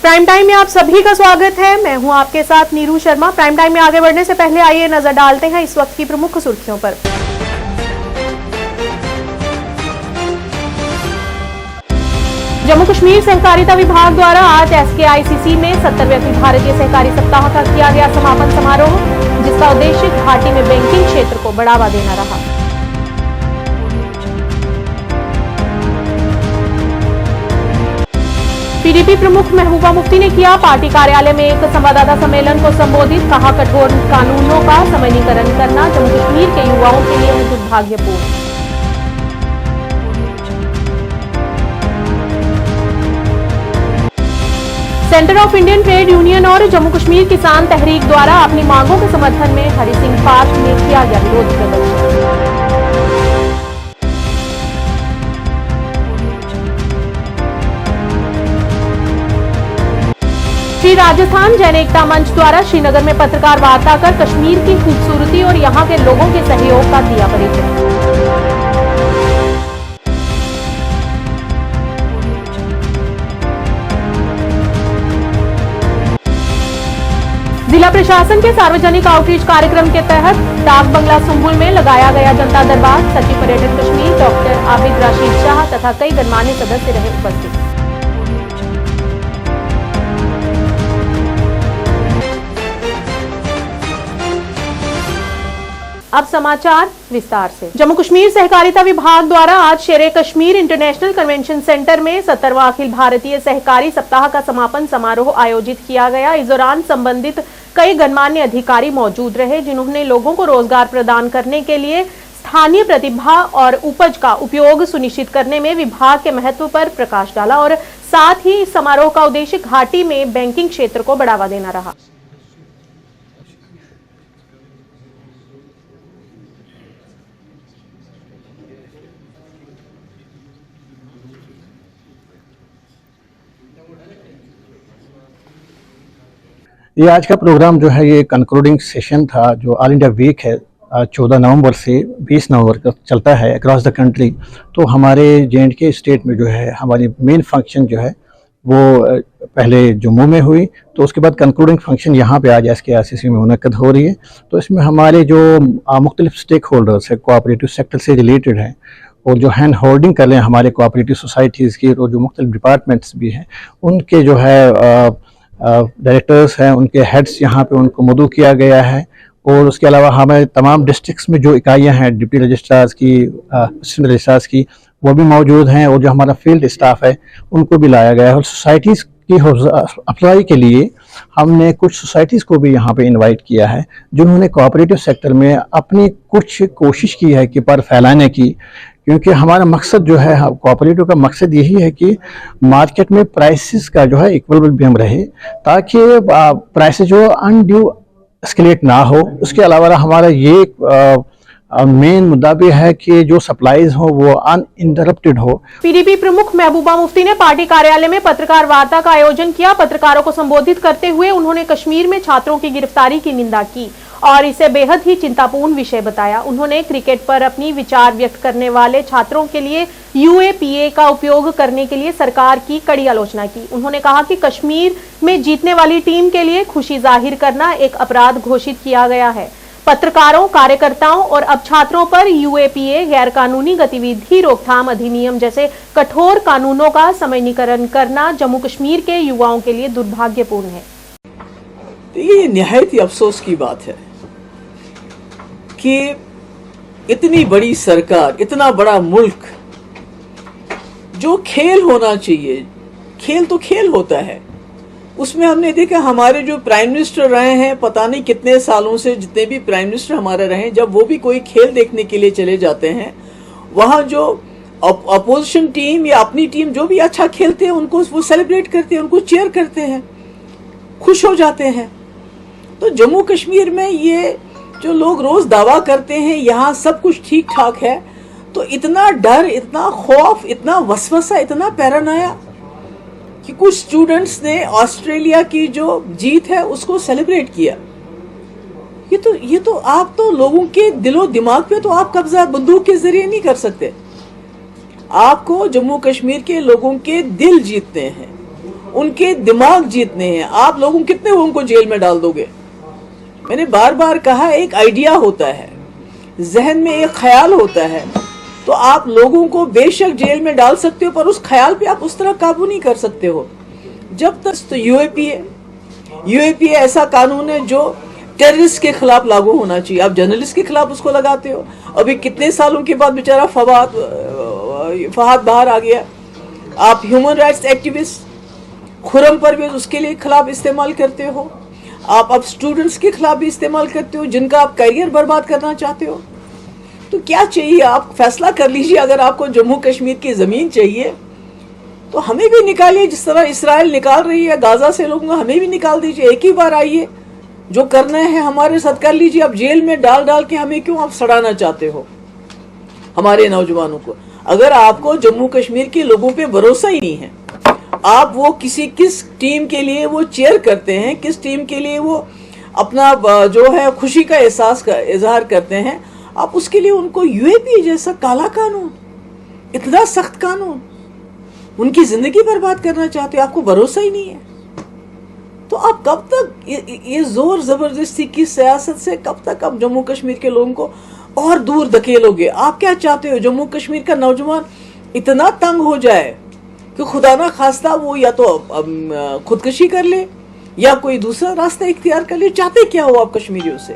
Prime time में आप सभी का स्वागत है। मैं हूं आपके साथ नीरू शर्मा। प्राइम टाइम में आगे बढ़ने से पहले आइए नजर डालते हैं इस वक्त की प्रमुख सुर्खियों पर। जम्मू कश्मीर सहकारिता विभाग द्वारा आज SKICC में 70वें अखिल भारतीय सहकारी सप्ताह का किया गया समापन समारोह, जिसका उद्देश्य घाटी में बैंकिंग क्षेत्र को बढ़ावा देना रहा। PDP प्रमुख महबूबा मुफ्ती ने किया पार्टी कार्यालय में एक संवाददाता सम्मेलन को संबोधित। कहा, कठोर कानूनों का समन्वयीकरण करना जम्मू कश्मीर के युवाओं के लिए है दुर्भाग्यपूर्ण। Centre of Indian trade union और जम्मू कश्मीर किसान तहरीक द्वारा अपनी मांगों के समर्थन में हरि सिंह पार्क में किया गया विरोध प्रदर्शन। श्री राजस्थान जन एकता मंच द्वारा श्रीनगर में पत्रकार वार्ता कर कश्मीर की खूबसूरती और यहां के लोगों के सहयोग का दिया परिचय। जिला प्रशासन के सार्वजनिक आउटरीच कार्यक्रम के तहत डाक बंगला सुंबुल में लगाया गया जनता दरबार। सचिव पर्यटन कश्मीर डॉक्टर आबिद राशिद शाह तथा कई गणमान्य सदस्य रहे उपस्थित। अब समाचार विस्तार से। जम्मू कश्मीर सहकारिता विभाग द्वारा आज शेरे कश्मीर इंटरनेशनल कन्वेंशन सेंटर में 70वां अखिल भारतीय सहकारी सप्ताह का समापन समारोह आयोजित किया गया। इस दौरान संबंधित कई गणमान्य अधिकारी मौजूद रहे, जिन्होंने लोगों को रोजगार प्रदान करने के लिए स्थानीय प्रतिभा और उपज का उपयोग सुनिश्चित करने में विभाग के महत्व पर प्रकाश डाला और साथ ही समारोह का उद्देश्य घाटी में बैंकिंग क्षेत्र को बढ़ावा देना रहा। ये आज का प्रोग्राम जो है ये कंक्लूडिंग सेशन था, जो ऑल इंडिया वीक है 14 नवंबर से 20 नवंबर तक चलता है अक्रॉस द कंट्री। तो हमारे J&K स्टेट में जो है हमारी मेन फंक्शन जो है वो पहले जम्मू में हुई, तो उसके बाद कंक्लूडिंग फंक्शन यहाँ पे आज SKICC में मुनक्कद हो रही है। तो इसमें हमारे जो मुख्तलिफ स्टेक होल्डर्स है कोऑपरेटिव सेक्टर से रिलेटेड हैं और जो हैंड होल्डिंग कर रहे हैं हमारे कोऑपरेटिव सोसाइटीज़ की और जो मुख्तलिफ डिपार्टमेंट्स भी हैं उनके जो है डायरेक्टर्स हैं, उनके हेड्स यहाँ पे उनको मदऊ किया गया है। और उसके अलावा हमारे तमाम डिस्ट्रिक्ट्स में जो इकाइयाँ हैं डिप्टी रजिस्ट्रार्स की, असिस्टेंट रजिस्ट्रार्स की, वो भी मौजूद हैं और जो हमारा फील्ड स्टाफ है उनको भी लाया गया है। और सोसाइटीज़ की अप्लाई के लिए हमने कुछ सोसाइटीज़ को भी यहाँ पे इनवाइट किया है, जिन्होंने कोऑपरेटिव सेक्टर में अपनी कुछ कोशिश की है कि पर फैलाने की, क्योंकि हमारा मकसद जो है कोऑपरेटिव का मकसद यही है कि मार्केट में प्राइसेस का जो है इक्विलिब्रियम रहे, ताकि प्राइसेस जो अनड्यू एस्केलेट ना हो। उसके अलावा हमारा ये मेन मुद्दा भी है कि जो सप्लाईज हो वो अनइंटरप्टेड हो। PDP प्रमुख महबूबा मुफ्ती ने पार्टी कार्यालय में पत्रकार वार्ता का आयोजन किया। पत्रकारों को संबोधित करते हुए उन्होंने कश्मीर में छात्रों की गिरफ्तारी की निंदा की और इसे बेहद ही चिंतापूर्ण विषय बताया। उन्होंने क्रिकेट पर अपनी विचार व्यक्त करने वाले छात्रों के लिए UAPA का उपयोग करने के लिए सरकार की कड़ी आलोचना की। उन्होंने कहा कि कश्मीर में जीतने वाली टीम के लिए खुशी जाहिर करना एक अपराध घोषित किया गया है। पत्रकारों, कार्यकर्ताओं और अब छात्रों पर UAPA गैर कानूनी गतिविधि रोकथाम अधिनियम जैसे कठोर कानूनों का समन्वयीकरण करना जम्मू कश्मीर के युवाओं के लिए दुर्भाग्यपूर्ण है। ये निहायत ही अफसोस की बात है कि इतनी बड़ी सरकार, इतना बड़ा मुल्क, जो खेल होना चाहिए, खेल तो खेल होता है, उसमें हमने देखा हमारे जो प्राइम मिनिस्टर रहे हैं पता नहीं कितने सालों से, जितने भी प्राइम मिनिस्टर हमारे रहे हैं, जब वो भी कोई खेल देखने के लिए चले जाते हैं, वहाँ जो अपोजिशन टीम या अपनी टीम जो भी अच्छा खेलते हैं उनको वो सेलिब्रेट करते हैं, उनको चीयर करते हैं, खुश हो जाते हैं। तो जम्मू कश्मीर में ये जो लोग रोज दावा करते हैं यहाँ सब कुछ ठीक ठाक है, तो इतना डर, इतना खौफ, इतना वसवसा, इतना पैरानोया कि कुछ स्टूडेंट्स ने ऑस्ट्रेलिया की जो जीत है उसको सेलिब्रेट किया। ये तो आप तो लोगों के दिलो दिमाग पे तो आप कब्जा बंदूक के जरिए नहीं कर सकते। आपको जम्मू कश्मीर के लोगों के दिल जीतते हैं, उनके दिमाग जीतने हैं। आप लोगों कितने लोगों को जेल में डाल दोगे? मैंने बार बार कहा, एक आइडिया होता है, जहन में एक ख्याल होता है, तो आप लोगों को बेशक जेल में डाल सकते हो, पर उस ख्याल पे आप उस तरह काबू नहीं कर सकते हो। जब तक तो यूएपीए ऐसा कानून है जो टेररिस्ट के खिलाफ लागू होना चाहिए। आप जर्नलिस्ट के खिलाफ उसको लगाते हो। अभी कितने सालों के बाद बेचारा फहाद बाहर आ गया। आप human rights activist Khurram Parvez उसके लिए खिलाफ इस्तेमाल करते हो। आप अब स्टूडेंट्स के खिलाफ भी इस्तेमाल करते हो जिनका आप करियर बर्बाद करना चाहते हो। तो क्या चाहिए? आप फैसला कर लीजिए। अगर आपको जम्मू कश्मीर की ज़मीन चाहिए तो हमें भी निकालिए, जिस तरह इसराइल निकाल रही है गाजा से लोगों को, हमें भी निकाल दीजिए। एक ही बार आइए, जो करना है हमारे साथ कर लीजिए। अब जेल में डाल के हमें क्यों आप सड़ाना चाहते हो हमारे नौजवानों को? अगर आपको जम्मू कश्मीर के लोगों पे भरोसा ही नहीं है, आप वो किस टीम के लिए वो चेयर करते हैं, किस टीम के लिए वो अपना जो है खुशी का एहसास का इजहार करते हैं, आप उसके लिए उनको यूएपी जैसा काला कानून, इतना सख्त कानून, उनकी जिंदगी बर्बाद करना चाहते हो। आपको भरोसा ही नहीं है तो आप कब तक ये जोर जबरदस्ती की सियासत से कब तक आप जम्मू कश्मीर के लोगों को और दूर धकेलोगे? आप क्या चाहते हो? जम्मू कश्मीर का नौजवान इतना तंग हो जाए कि खुदा ना खास्ता वो या तो खुदकशी कर ले या कोई दूसरा रास्ता इख्तियार कर ले। चाहते क्या हो आप कश्मीरियों से?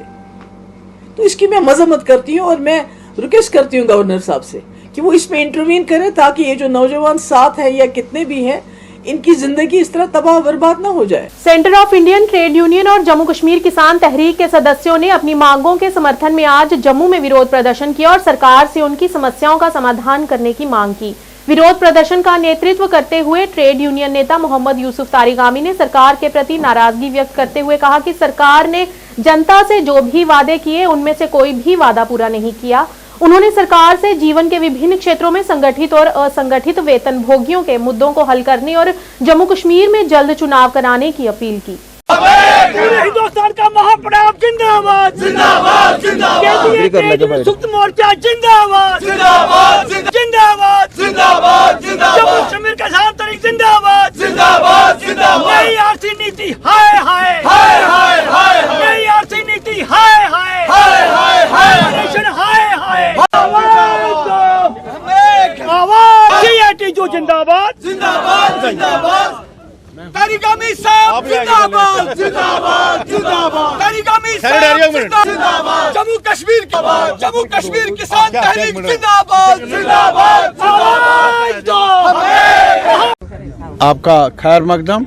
तो इसकी मैं मजम्मत करती हूँ और मैं रिक्वेस्ट करती हूँ गवर्नर साहब से कि वो इसमें इंटरवीन करें, ताकि ये जो नौजवान साथ है या कितने भी हैं, इनकी जिंदगी इस तरह तबाह बर्बाद ना हो जाए। Centre of Indian trade union और जम्मू कश्मीर किसान तहरीक के सदस्यों ने अपनी मांगों के समर्थन में आज जम्मू में विरोध प्रदर्शन किया और सरकार से उनकी समस्याओं का समाधान करने की मांग की। विरोध प्रदर्शन का नेतृत्व करते हुए ट्रेड यूनियन नेता मोहम्मद यूसुफ तारिगामी ने सरकार के प्रति नाराजगी व्यक्त करते हुए कहा कि सरकार ने जनता से जो भी वादे किए उनमें से कोई भी वादा पूरा नहीं किया। उन्होंने सरकार से जीवन के विभिन्न क्षेत्रों में संगठित और असंगठित वेतन भोगियों के मुद्दों को हल करने और जम्मू कश्मीर में जल्द चुनाव कराने की अपील की। हिंदुस्तान का महापड़ाव जिंदाबाद जिंदाबाद जिंदाबाद, सुप्त मोर्चा जिंदाबाद जिंदाबाद जिंदाबाद जिंदाबाद जिंदाबाद, जम्मू कश्मीर किसान तहरीक जिंदाबाद जिंदाबाद जिंदाबाद, नई आरसी नीति हाय हाय हाय हाय हाय, नई आरसी नीति हाय हाय हाय हाय हाय, नेशन हाय हाय, आवाज सीआईटी जो जिंदाबाद जिंदाबाद जिंदाबाद, तारिगामी साहब जिंदाबाद जिंदाबाद जिंदाबाद, तारिगामी साहब जिंदाबाद, जम्मू कश्मीर किसान तहरीक जिंदाबाद जिंदाबाद, आवाज दो हमें। आपका खैर मकदम।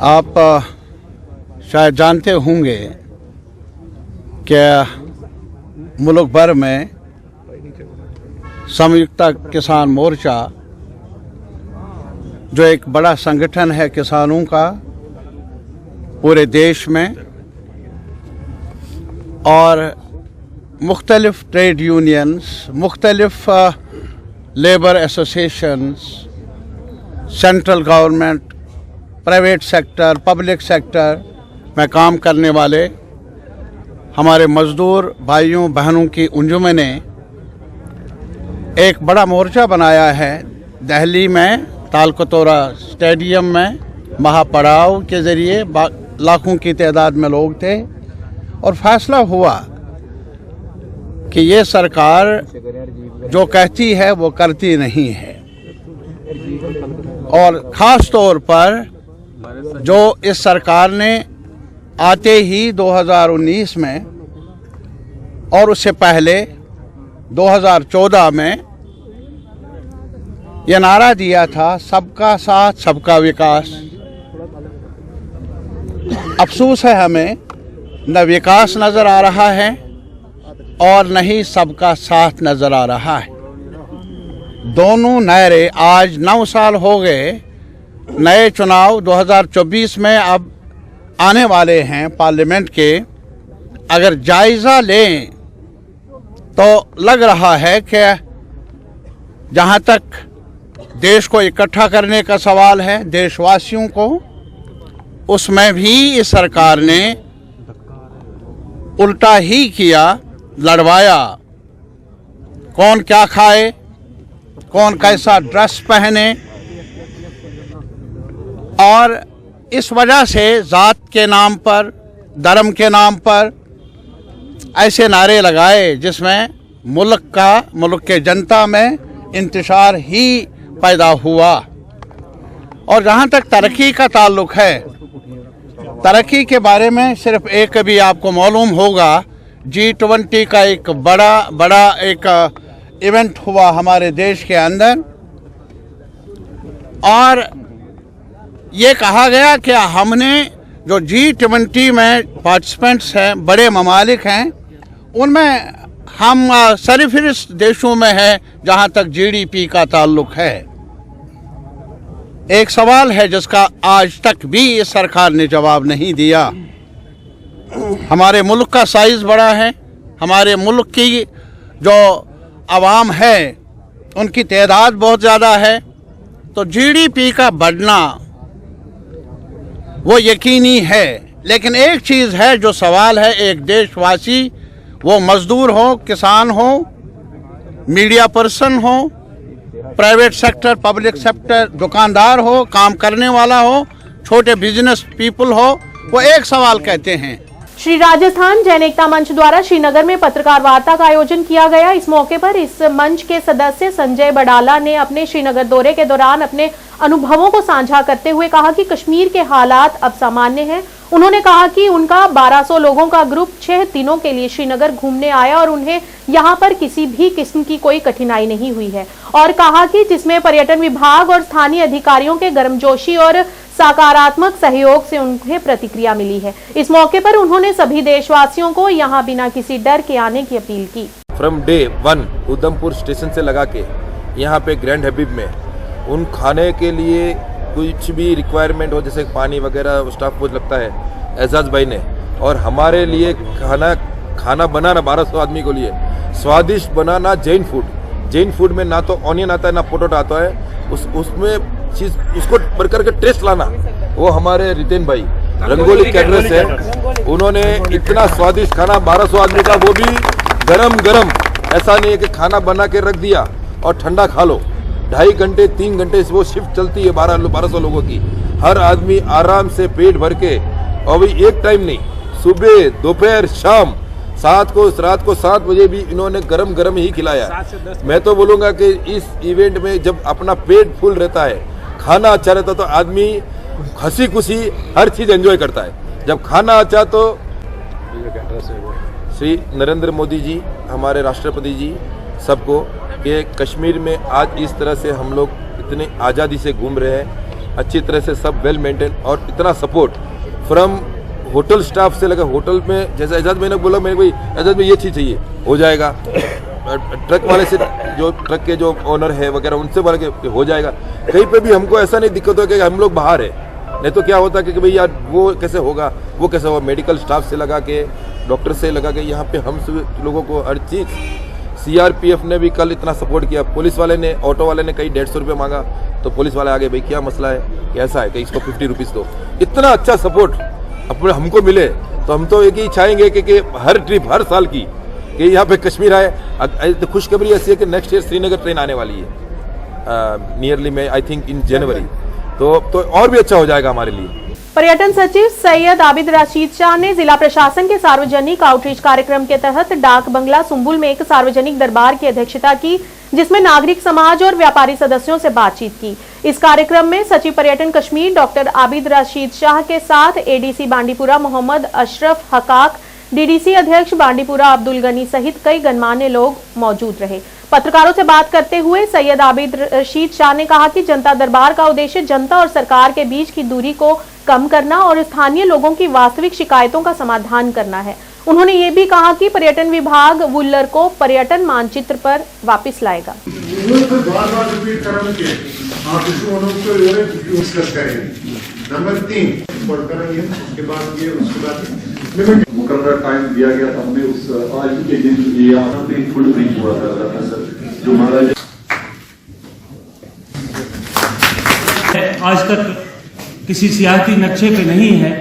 आप शायद जानते होंगे कि मुल्क भर में संयुक्त किसान मोर्चा जो एक बड़ा संगठन है किसानों का पूरे देश में, और मुख्तलिफ ट्रेड यूनियंस, मुख्तलिफ labour associations, central government, private sector, public sector में काम करने वाले हमारे मज़दूर भाइयों बहनों की अंजुमन ने एक बड़ा मोर्चा बनाया है दिल्ली में, तालकतोरा स्टेडियम में महापड़ाव के ज़रिए। लाखों की तादाद में लोग थे और फैसला हुआ कि ये सरकार जो कहती है वो करती नहीं है, और ख़ास तौर पर जो इस सरकार ने आते ही 2019 में और उससे पहले 2014 में यह नारा दिया था, सबका साथ सबका विकास। अफसोस है हमें, न विकास नज़र आ रहा है और न ही सबका साथ नज़र आ रहा है। दोनों नारे आज 9 साल हो गए। नए चुनाव 2024 में अब आने वाले हैं पार्लियामेंट के। अगर जायज़ा लें तो लग रहा है कि जहाँ तक देश को इकट्ठा करने का सवाल है, देशवासियों को, उसमें भी इस सरकार ने उल्टा ही किया, लड़वाया। कौन क्या खाए, कौन कैसा ड्रेस पहने, और इस वजह से ज़ात के नाम पर, धर्म के नाम पर ऐसे नारे लगाए जिसमें मुल्क के जनता में इंतशार ही पैदा हुआ। और जहाँ तक तरक्की का ताल्लुक़ है, तरक्की के बारे में सिर्फ एक भी आपको मालूम होगा, G20 का एक बड़ा एक इवेंट हुआ हमारे देश के अंदर, और ये कहा गया कि हमने जो G20 में पार्टिसिपेंट्स हैं, बड़े ममालिक हैं, उनमें हम सरफहरिस्त देशों में हैं जहाँ तक GDP का ताल्लुक़ है। एक सवाल है जिसका आज तक भी इस सरकार ने जवाब नहीं दिया। हमारे मुल्क का साइज़ बड़ा है, हमारे मुल्क की जो आवाम है उनकी तादाद बहुत ज़्यादा है, तो GDP का बढ़ना वो यकीनी है। लेकिन एक चीज़ है जो सवाल है, एक देशवासी, वो मज़दूर हो, किसान हो, मीडिया पर्सन हो, प्राइवेट सेक्टर, पब्लिक सेक्टर, दुकानदार हो, काम करने वाला हो, छोटे बिजनेस पीपल हो, वो एक सवाल कहते हैं। श्री राजस्थान जन एकता मंच द्वारा श्रीनगर में पत्रकार वार्ता का आयोजन किया गया। इस मौके पर इस मंच के सदस्य संजय बडाला ने अपने श्रीनगर दौरे के दौरान अपने अनुभवों को साझा करते हुए कहा कि कश्मीर के हालात अब सामान्य हैं। उन्होंने कहा कि उनका 1200 लोगों का ग्रुप 6 दिनों के लिए श्रीनगर घूमने आया और उन्हें यहां पर किसी भी किस्म की कोई कठिनाई नहीं हुई है, और कहा कि जिसमें पर्यटन विभाग और स्थानीय अधिकारियों के गर्मजोशी और सकारात्मक सहयोग से उन्हें प्रतिक्रिया मिली है। इस मौके पर उन्होंने सभी देशवासियों को यहां बिना किसी डर के आने की अपील की। फ्रॉम डे 1 उधमपुर स्टेशन से लगा के यहाँ पे ग्रैंड हबीब में उन खाने के लिए कुछ भी रिक्वायरमेंट हो, जैसे पानी वगैरह स्टाफ को लगता है, एजाज भाई ने और हमारे लिए खाना बनाना 1200 आदमी को लिए स्वादिष्ट बनाना। जैन फूड में ना तो ऑनियन आता है ना पोटैटो आता है, उसमें चीज उसको भर करके टेस्ट लाना, वो हमारे रितेन भाई रंगोली कैटरर्स है, उन्होंने इतना स्वादिष्ट खाना 1200 आदमी का, वो भी गरम, ऐसा नहीं है कि खाना बना के रख दिया और ठंडा खा लो। 2.5 घंटे 3 घंटे वो शिफ्ट चलती है 1200 लोगों की, हर आदमी आराम से पेट भर के, और भी एक टाइम नहीं, सुबह दोपहर शाम रात को 7 बजे भी इन्होंने गरम ही खिलाया। मैं तो बोलूँगा कि इस इवेंट में जब अपना पेट फुल रहता है, खाना अच्छा रहता तो आदमी हंसी खुशी हर चीज़ एंजॉय करता है। जब खाना अच्छा तो श्री नरेंद्र मोदी जी, हमारे राष्ट्रपति जी, सबको कि कश्मीर में आज इस तरह से हम लोग इतने आज़ादी से घूम रहे हैं, अच्छी तरह से सब वेल मेंटेन, और इतना सपोर्ट फ्रॉम होटल स्टाफ से लगा। होटल में जैसे एजाज मैंने बोला, मेरे भाई एजाज में ये चीज़ चाहिए, हो जाएगा। ट्रक वाले से, जो ट्रक के जो ओनर है वगैरह, उनसे बोला कि हो जाएगा। कहीं पे भी हमको ऐसा नहीं दिक्कत हो कि हम लोग बाहर है, नहीं तो क्या होता कि भाई यार वो कैसे होगा, वो कैसे होगा। मेडिकल स्टाफ से लगा के, डॉक्टर से लगा के, यहाँ पे हम सब लोगों को हर चीज़, CRPF ने भी कल इतना सपोर्ट किया। पुलिस वाले ने, ऑटो वाले ने कहीं 150 रुपये मांगा तो पुलिस वाले आगे, भाई क्या मसला है, कैसा है, कि इसको 50 रुपीज़ दो। इतना अच्छा सपोर्ट अपने हमको मिले तो हम तो एक ही चाहेंगे कि हर ट्रिप हर साल की कि यहाँ पे कश्मीर आए। खुशखबरी ऐसी है कि नेक्स्ट ईयर श्रीनगर ट्रेन आने वाली है नियरली में, आई थिंक इन जनवरी, तो और भी अच्छा हो जाएगा हमारे लिए। पर्यटन सचिव सैयद आबिद रशीद शाह ने जिला प्रशासन के सार्वजनिक आउटरीच कार्यक्रम के तहत डाक बंगला सुंबुल में एक सार्वजनिक दरबार की अध्यक्षता की, जिसमें नागरिक समाज और व्यापारी सदस्यों से बातचीत की। इस कार्यक्रम में सचिव पर्यटन कश्मीर डॉक्टर आबिद रशीद शाह के साथ ADC बांडीपुरा मोहम्मद अशरफ हकाक, DDC अध्यक्ष बांडीपुरा अब्दुल गनी सहित कई गणमान्य लोग मौजूद रहे। पत्रकारों से बात करते हुए सैयद आबिद रशीद शाह ने कहा कि जनता दरबार का उद्देश्य जनता और सरकार के बीच की दूरी को कम करना और स्थानीय लोगों की वास्तविक शिकायतों का समाधान करना है। उन्होंने ये भी कहा कि पर्यटन विभाग वुल्लर को पर्यटन मानचित्र पर वापस लाएगा। नंबर 3 उसके बाद मुकर्रर टाइम दिया गया था, हमें उस आज के दिन ये यहाँ पे फुल ब्रिज हुआ था सर, जो महाराज आज तक किसी सियासी नक्शे पे नहीं है,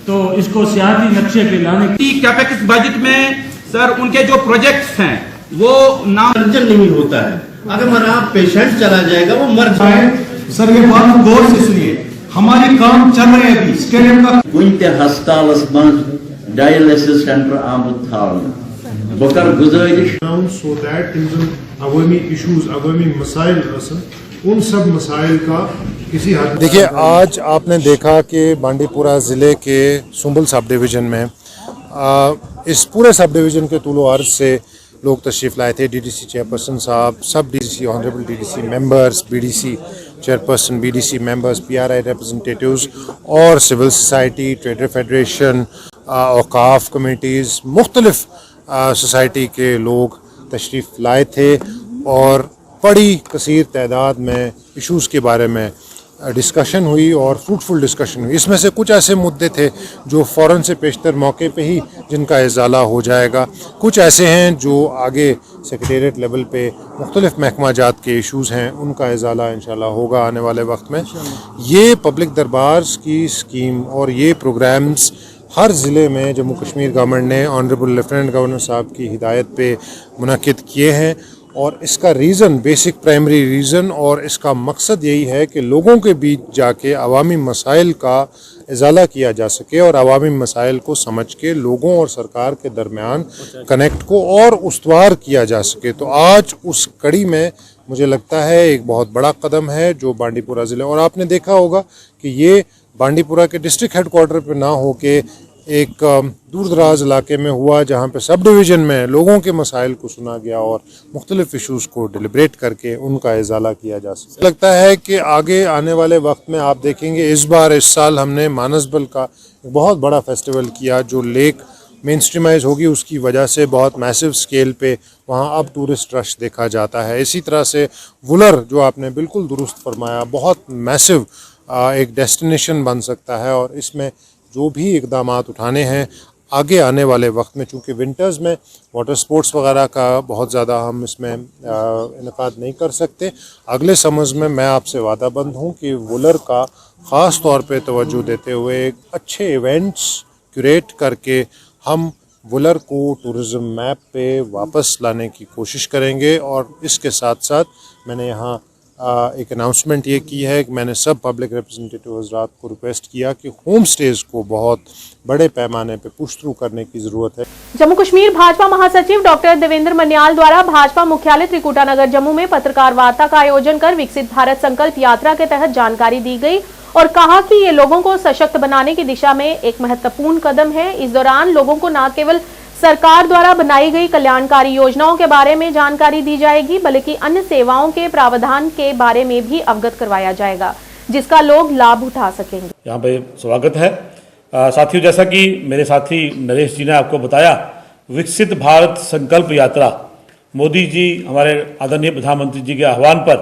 तो इसको सियासी नक्शे पे लाने की कैपेक्स बजट में सर उनके जो प्रोजेक्ट्स हैं वो नामर्जन नहीं होता है। अगर हमारा पेशेंट चला जाएगा वो मर जाए। सर ये बात गौर से सुनिए, हमारे काम चल रहे हैं अभी स्टेडियम का कुन ते हस्पतालस मंज डायलिसिस सेंटर आमुत थावन बकर गुजारिश so that in Awami issues अवामी मसाइल उन सब मसाइल का किसी हद। देखिए, आज आपने देखा कि बांडीपुरा ज़िले के सुंबल सब डिवीज़न में इस पूरे सब डिवीज़न के तूलो अर्ज से लोग तशरीफ़ लाए थे। डीडीसी चेयरपर्सन साहब, सब DDC, honourable DDC members, BDC chairperson, BDC members, PRI representatives और सिविल सोसाइटी, ट्रेडर फेडरेशन, औकाफ कमेटीज़, मुख्तलिफ सोसाइटी के लोग तशरीफ़ लाए थे और बड़ी कसीर तादाद में इश्यूज़ के बारे में डिस्कशन हुई और फ्रूटफुल डिस्कशन हुई। इसमें से कुछ ऐसे मुद्दे थे जो फ़ौरन से पेशतर मौके पे ही जिनका इजाला हो जाएगा, कुछ ऐसे हैं जो आगे सेक्रेटेरिएट लेवल पे मुख्तलिफ महकमा जात के इश्यूज़ हैं, उनका इजाला इंशाल्लाह होगा आने वाले वक्त में। ये पब्लिक दरबार्स की स्कीम और ये प्रोग्राम्स हर ज़िले में जम्मू कश्मीर गवर्नमेंट ने ऑनरेबल लेफ्टिनेंट गवर्नर साहब की हिदायत पे मुनक़िद किए हैं और इसका रीज़न, बेसिक प्राइमरी रीज़न और इसका मकसद यही है कि लोगों के बीच जाके अवामी मसाइल का इजाला किया जा सके और अवामी मसाइल को समझ के लोगों और सरकार के दरमियान कनेक्ट को और उस्तवार किया जा सके। तो आज उस कड़ी में मुझे लगता है एक बहुत बड़ा कदम है जो बांडीपुरा ज़िले, और आपने देखा होगा कि ये बांडीपुरा के डिस्ट्रिक्ट हेडक्वार्टर पे ना हो के एक दूर दराज इलाके में हुआ जहाँ पे सब डिवीज़न में लोगों के मसाइल को सुना गया और मुख्तलिफ इशूज़ को डिलिब्रेट करके उनका इजाला किया जा सकता। लगता है कि आगे आने वाले वक्त में आप देखेंगे इस साल हमने मानसबल का बहुत बड़ा फेस्टिवल किया जो लेक मेन स्ट्रीमाइज होगी, उसकी वजह से बहुत मैसिव स्केल पे वहाँ अब टूरिस्ट रश देखा जाता है। इसी तरह से वुलर, जो आपने बिल्कुल दुरुस्त फरमाया, बहुत मैसिव एक डेस्टिनेशन बन सकता है और इसमें जो भी इक़दामात उठाने हैं आगे आने वाले वक्त में, चूँकि विंटर्स में वाटर स्पोर्ट्स वगैरह का बहुत ज़्यादा हम इसमें इनकाद नहीं कर सकते, अगले समर्स में मैं आपसे वादाबंद हूँ कि वुलर का ख़ास तौर पे तवज्जो देते हुए एक अच्छे इवेंट्स क्यूरेट करके हम वुलर को टूरिज़्म मैप पे वापस लाने की कोशिश करेंगे। और इसके साथ साथ मैंने यहाँ एक अनाउंसमेंट ये की है कि मैंने सब पब्लिक रिप्रेजेंटेटिव हज़रात को रिक्वेस्ट किया कि होम स्टेज को बहुत बड़े पैमाने पे पुश थ्रू करने की ज़रूरत है। जम्मू कश्मीर भाजपा महासचिव डॉक्टर देवेंद्र मन्याल द्वारा भाजपा मुख्यालय त्रिकुटा नगर जम्मू में पत्रकार वार्ता का आयोजन कर विकसित भारत संकल्प यात्रा के तहत जानकारी दी गई और कहा कि ये लोगों को सशक्त बनाने की दिशा में एक महत्वपूर्ण कदम है। इस दौरान लोगों को न केवल सरकार द्वारा बनाई गई कल्याणकारी योजनाओं के बारे में जानकारी दी जाएगी बल्कि अन्य सेवाओं के प्रावधान के बारे में भी अवगत करवाया जाएगा जिसका लोग लाभ उठा सकेंगे। यहाँ पे स्वागत है साथियों, जैसा कि मेरे साथी नरेश जी ने आपको बताया, विकसित भारत संकल्प यात्रा मोदी जी हमारे आदरणीय प्रधानमंत्री जी के आह्वान पर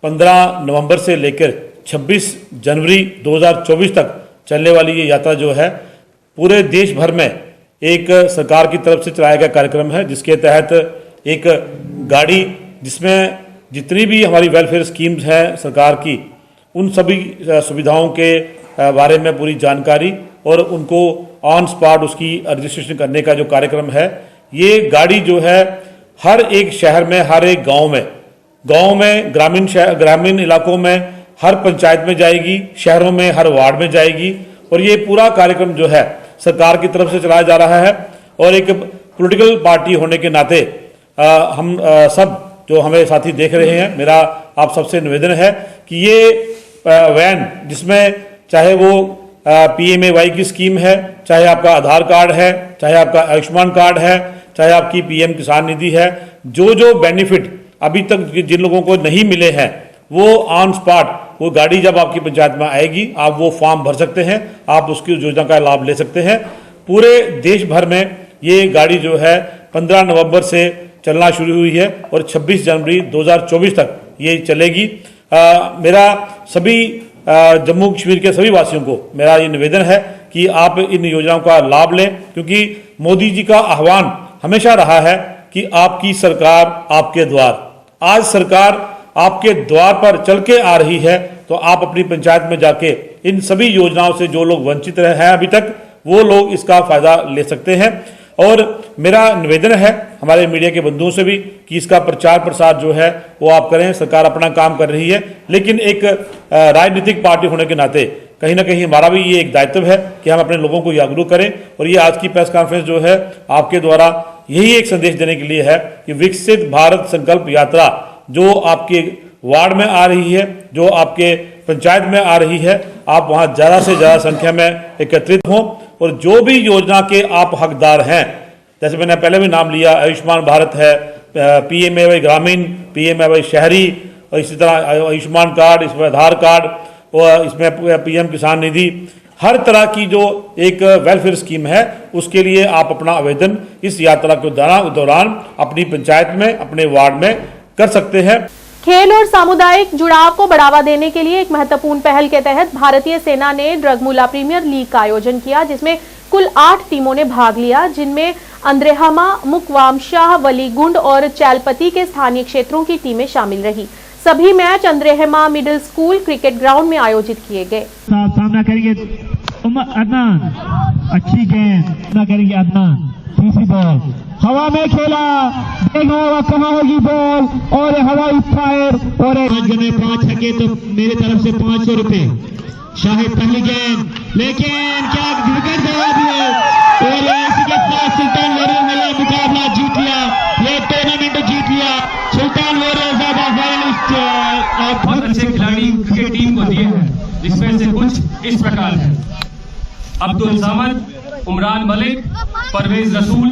15 नवंबर से लेकर 26 जनवरी 2024 तक चलने वाली ये यात्रा जो है पूरे देश भर में एक सरकार की तरफ से चलाया गया कार्यक्रम है, जिसके तहत एक गाड़ी जिसमें जितनी भी हमारी वेलफेयर स्कीम्स हैं सरकार की, उन सभी सुविधाओं के बारे में पूरी जानकारी और उनको ऑन स्पॉट उसकी रजिस्ट्रेशन करने का जो कार्यक्रम है, ये गाड़ी जो है हर एक शहर में, हर एक गांव में, ग्रामीण इलाकों में, हर पंचायत में जाएगी, शहरों में हर वार्ड में जाएगी और ये पूरा कार्यक्रम जो है सरकार की तरफ से चलाया जा रहा है। और एक पॉलिटिकल पार्टी होने के नाते हम सब जो हमें साथी देख रहे हैं, मेरा आप सबसे निवेदन है कि ये वैन जिसमें चाहे वो PMAY की स्कीम है, चाहे आपका आधार कार्ड है, चाहे आपका आयुष्मान कार्ड है, चाहे आपकी PM किसान निधि है, जो बेनिफिट अभी तक जिन लोगों को नहीं मिले हैं वो ऑन स्पॉट वो गाड़ी जब आपकी पंचायत में आएगी आप वो फॉर्म भर सकते हैं, आप उसकी योजना का लाभ ले सकते हैं। पूरे देश भर में ये गाड़ी जो है 15 नवंबर से चलना शुरू हुई है और 26 जनवरी 2024 तक ये चलेगी। मेरा सभी जम्मू कश्मीर के सभी वासियों को मेरा ये निवेदन है कि आप इन योजनाओं का लाभ लें, क्योंकि मोदी जी का आह्वान हमेशा रहा है कि आपकी सरकार आपके द्वार। आज सरकार आपके द्वार पर चल के आ रही है, तो आप अपनी पंचायत में जाके इन सभी योजनाओं से जो लोग वंचित रहे हैं अभी तक, वो लोग इसका फायदा ले सकते हैं। और मेरा निवेदन है हमारे मीडिया के बंधुओं से भी कि इसका प्रचार प्रसार जो है वो आप करें। सरकार अपना काम कर रही है, लेकिन एक राजनीतिक पार्टी होने के नाते कहीं ना कहीं हमारा भी ये एक दायित्व है कि हम अपने लोगों को जागरूक करें। और ये आज की प्रेस कॉन्फ्रेंस जो है आपके द्वारा यही एक संदेश देने के लिए है कि विकसित भारत संकल्प यात्रा जो आपके वार्ड में आ रही है, जो आपके पंचायत में आ रही है, आप वहाँ ज़्यादा से ज़्यादा संख्या में एकत्रित हों और जो भी योजना के आप हकदार हैं, जैसे मैंने पहले भी नाम लिया, आयुष्मान भारत है, PMAY ग्रामीण, PMAY शहरी, और इसी तरह आयुष्मान कार्ड, इसमें आधार कार्ड और इसमें PM किसान निधि, हर तरह की जो एक वेलफेयर स्कीम है उसके लिए आप अपना आवेदन इस यात्रा के दौरान अपनी पंचायत में, अपने वार्ड में कर सकते हैं। खेल और सामुदायिक जुड़ाव को बढ़ावा देने के लिए एक महत्वपूर्ण पहल के तहत भारतीय सेना ने ड्रगमुला प्रीमियर लीग का आयोजन किया, जिसमें कुल 8 टीमों ने भाग लिया, जिनमें अंद्रेहमा, मुकवामशाह, वलीगुंड और चैलपति के स्थानीय क्षेत्रों की टीमें शामिल रही। सभी match Andrehama middle school cricket ground में आयोजित किए गए। सामना करेंगे अदनान, अच्छी गेंद ना करेंगे अदनान, तीसरी बॉल हवा में खेला, देखा होगा कहाँ होगी बॉल और हवाई फायर और 5 गने 5 छक्के तो मेरी तरफ से 500 रुपए। शाहिद पहली गेंद, लेकिन क्या विकेट गया भी और इसी के साथ सुल्तान वॉरियर्स ने यह मुकाबला जीत लिया, ये टूर्नामेंट जीत लिया। सुल्तान वॉरियर्स ज्यादा फाइनलिस्ट और बहुत अच्छे खिलाड़ी क्रिकेट टीम को दिए हैं, जिसमें से कुछ इस प्रकार है: अब्दुल समद, उमरान मलिक, परवेज रसूल।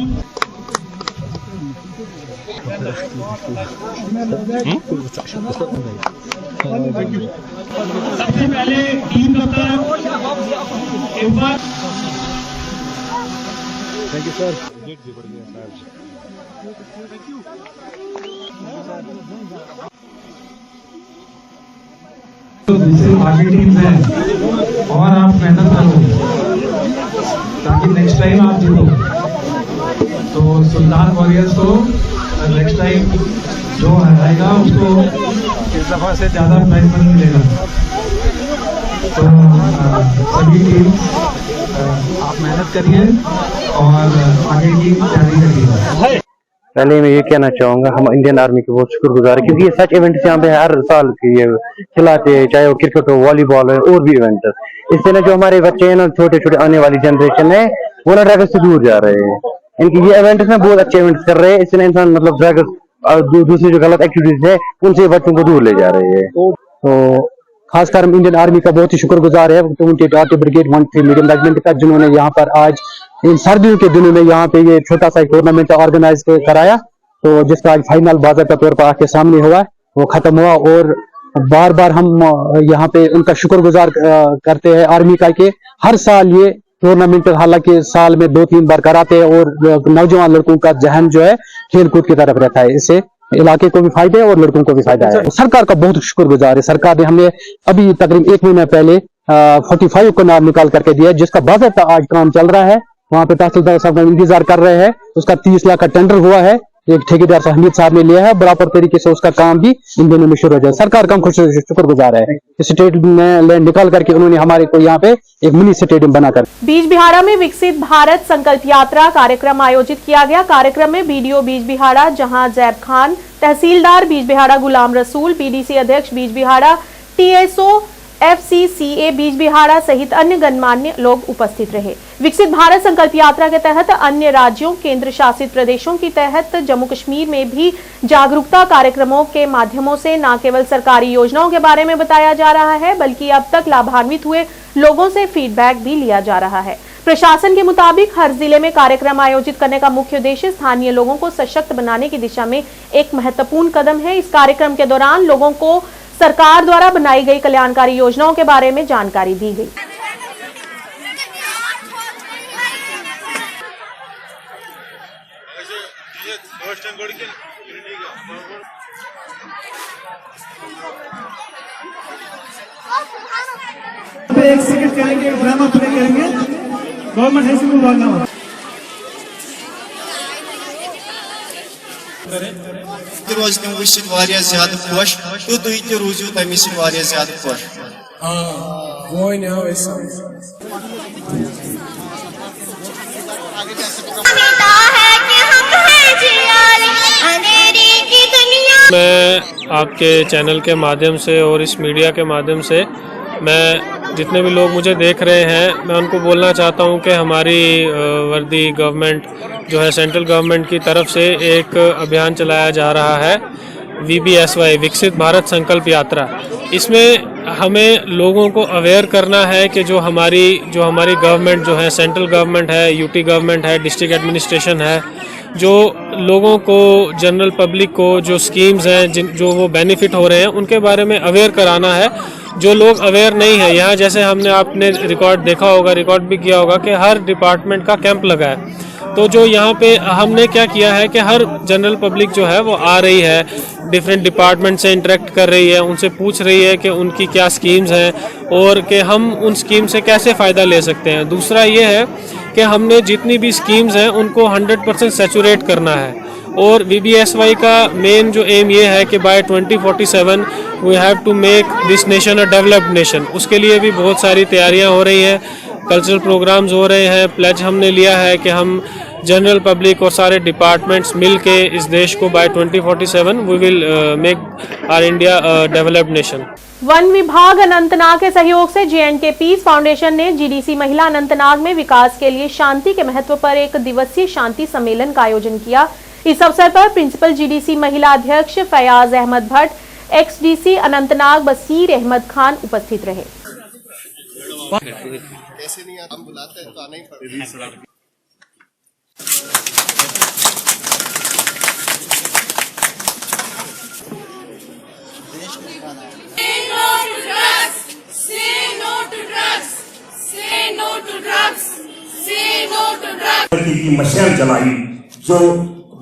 सबसे पहले टीम कप्तान एक बार थैंक यू सर। तो जिससे आगे टीम है और आप मेहनत करो ताकि नेक्स्ट टाइम आप जीतो। तो सुल्तान वॉरियर्स को नेक्स्ट टाइम जो हराएगा उसको इस दफा से ज्यादा प्राइज मनी मिलेगा। तो सभी टीम आप मेहनत करिए और आगे की तैयारी करिए। पहले मैं ये कहना चाहूँगा, हम इंडियन आर्मी के बहुत शुक्रगुजार है, क्योंकि ये सच इवेंट्स यहाँ पे हर साल ये खिलाते हैं, चाहे वो क्रिकेट हो, वॉलीबॉल हो और भी इवेंट। इससे ना जो हमारे बच्चे हैं ना, छोटे छोटे आने वाली जनरेशन है, वो ना ड्रग्स से दूर जा रहे हैं। इनकी ये इवेंट्स में बहुत अच्छे इवेंट्स कर रहे हैं, इससे इंसान मतलब ड्रग्स और दूसरी जो गलत एक्टिविटीज है उनसे बच्चों को दूर ले जा रहे हैं। तो खासकर हम इंडियन आर्मी का बहुत ही शुक्रगुजार है 28 ब्रिगेड 13 मीडियम रेजिमेंट का, जिन्होंने यहाँ पर आज इन सर्दियों के दिनों में यहाँ पे ये छोटा सा टूर्नामेंट ऑर्गेनाइज कराया, तो जिसका आज फाइनल बाज़ाब्ता तौर पर आके सामने हुआ, वो खत्म हुआ। और बार बार हम यहाँ पे उनका शुक्रगुजार करते हैं आर्मी का, कि हर साल ये टूर्नामेंट हालांकि साल में 2-3 बार कराते हैं और नौजवान लड़कों का जहन जो है खेल कूद की तरफ रहता है। इससे इलाके को भी फायदे और लड़कों को भी फायदा है। सरकार का बहुत शुक्रगुजार है। सरकार ने हमें अभी तकरीबन 1 महीना पहले 45 को नाम निकाल करके दिया, जिसका बाज़ाब्ता आज काम चल रहा है। वहाँ पे तहसीलदार साहब का इंतजार कर रहे हैं, उसका 30 लाख का टेंडर हुआ है, एक ठेकेदार से हमीद साहब ने लिया है, बराबर तरीके से उसका काम भी इन दिनों में शुरू हो जाए। सरकार का हम शुक्रगुजार है, स्टेट में लैंड निकाल करके उन्होंने हमारे को यहाँ पे एक मिनी स्टेडियम बनाकर। बीजबिहाड़ा में विकसित भारत संकल्प यात्रा कार्यक्रम आयोजित किया गया। कार्यक्रम में BDO बीजबिहाड़ा जहां जैब खान, तहसीलदार बीजबिहाड़ा गुलाम रसूल, PDC अध्यक्ष बीजबिहाड़ा, TSO FCCA बीजबिहाड़ा सहित अन्य गणमान्य लोग उपस्थित रहे। विकसित भारत संकल्प यात्रा के तहत अन्य राज्यों, केंद्र शासित प्रदेशों की तहत जम्मू कश्मीर में भी जागरूकता कार्यक्रमों के माध्यमों से न केवल सरकारी योजनाओं के बारे में बताया जा रहा है, बल्कि अब तक लाभान्वित हुए लोगों से फीडबैक भी लिया जा रहा है। प्रशासन के मुताबिक हर जिले में कार्यक्रम आयोजित करने का मुख्य उद्देश्य स्थानीय लोगों को सशक्त बनाने की दिशा में एक महत्वपूर्ण कदम है। इस कार्यक्रम के दौरान लोगों को सरकार द्वारा बनाई गई कल्याणकारी योजनाओं के बारे में जानकारी दी गई। एक सेकंड करेंगे, ड्रामा प्ले करेंगे, गवर्नमेंट हाई स्कूल वाला रोज तम वुचिन वारिया ज्यादा खुश तो तुई ते रोजू तमी से वारिया ज्यादा खुश। वो ने हो ऐसा मैं आपके चैनल के माध्यम से और इस मीडिया के माध्यम से मैं जितने भी लोग मुझे देख रहे हैं मैं उनको बोलना चाहता हूं कि हमारी वर्दी गवर्नमेंट जो है सेंट्रल गवर्नमेंट की तरफ से एक अभियान चलाया जा रहा है VBSY विकसित भारत संकल्प यात्रा। इसमें हमें लोगों को अवेयर करना है कि जो हमारी गवर्नमेंट जो है सेंट्रल गवर्नमेंट है, UT गवर्नमेंट है, डिस्ट्रिक्ट एडमिनिस्ट्रेशन है, जो लोगों को जनरल पब्लिक को जो स्कीम्स हैं जो वो बेनिफिट हो रहे हैं उनके बारे में अवेयर कराना है। जो लोग अवेयर नहीं है, यहाँ जैसे हमने आपने रिकॉर्ड देखा होगा, रिकॉर्ड भी किया होगा कि हर डिपार्टमेंट का कैंप लगा है। तो जो यहाँ पे हमने क्या किया है कि हर जनरल पब्लिक जो है वो आ रही है, डिफरेंट डिपार्टमेंट से इंटरेक्ट कर रही है, उनसे पूछ रही है कि उनकी क्या स्कीम्स हैं और कि हम उन स्कीम से कैसे फ़ायदा ले सकते हैं। दूसरा ये है कि हमने जितनी भी स्कीम्स हैं उनको 100% सैचुरेट करना है और VBSY का मेन जो एम ये है कि by 2047 we have to make this nation a developed nation. उसके लिए भी बहुत सारी तैयारियां हो रही हैं, कल्चरल प्रोग्राम्स हो रहे हैं। प्लेज हमने लिया है कि हम जनरल पब्लिक और सारे डिपार्टमेंट्स मिल के इस देश को by 2047 we will make our India developed nation. वन विभाग अनंतनाग के सहयोग से J&K पीस फाउंडेशन ने GDC महिला अनंतनाग में विकास के लिए शांति के महत्व पर एक दिवसीय शांति सम्मेलन का आयोजन किया। इस अवसर पर प्रिंसिपल GDC महिला अध्यक्ष फयाज अहमद भट्ट, XDC अनंतनाग बसीर अहमद खान उपस्थित रहे। की मशाल जलाई जो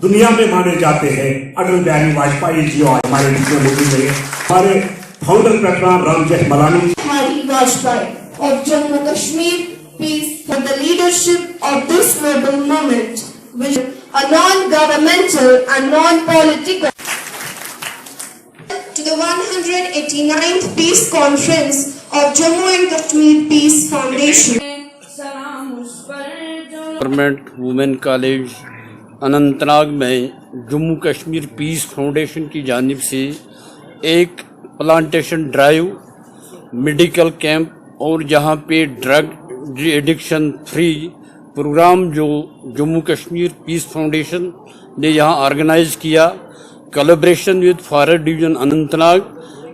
दुनिया में माने जाते हैं अटल बिहारी वाजपेयी जी और हमारे मुख्यमंत्री रहे, हमारे founder programme Ram Jethmalani Vajpayee of Jammu Kashmir peace for the leadership of this noble movement, which is a non-governmental and non-political. To the 189th Peace Conference of Jammu and Kashmir Peace Foundation. Government women college Anantnag में Jammu Kashmir peace foundation की जानिब से एक plantation drive, medical camp और जहां पे drug addiction free programme जो Jammu Kashmir peace foundation ने यहाँ ऑर्गेनाइज किया, collaboration with forest division Anantnag